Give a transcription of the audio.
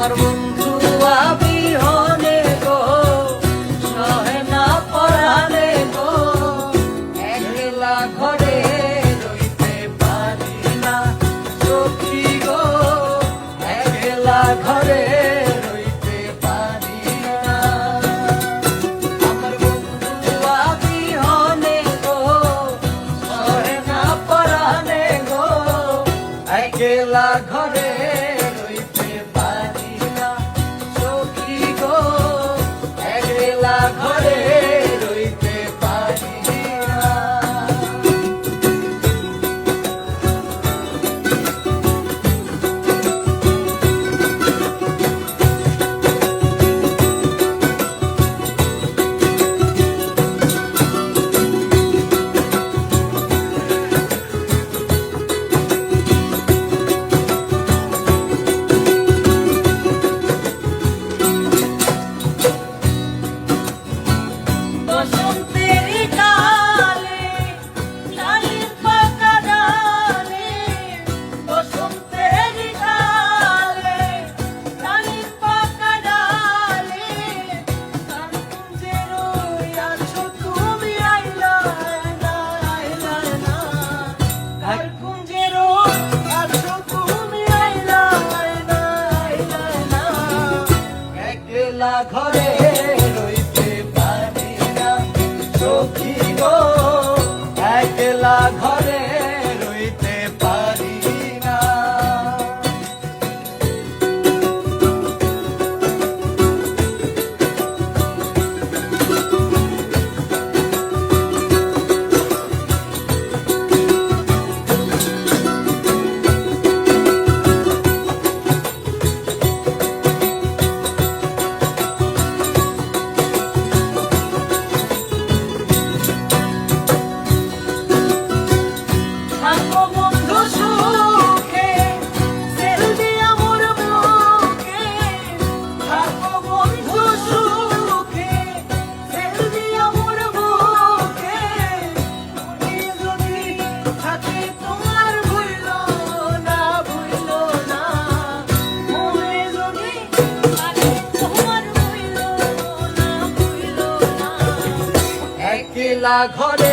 আমার বন্ধু বিহনে গো সহে না পরাণে গো একলা ঘরে রইতে পারি না সখী গো একলা ঘরে রইতে পারি না আমার বন্ধু বিহনে গো সহে না পরাণে গো একলা ঘরে ঘরে রইতে পারি না ঘরে রইতে পারি না সখী গো একলা ঘরে রইতে পারি না একলা ঘরে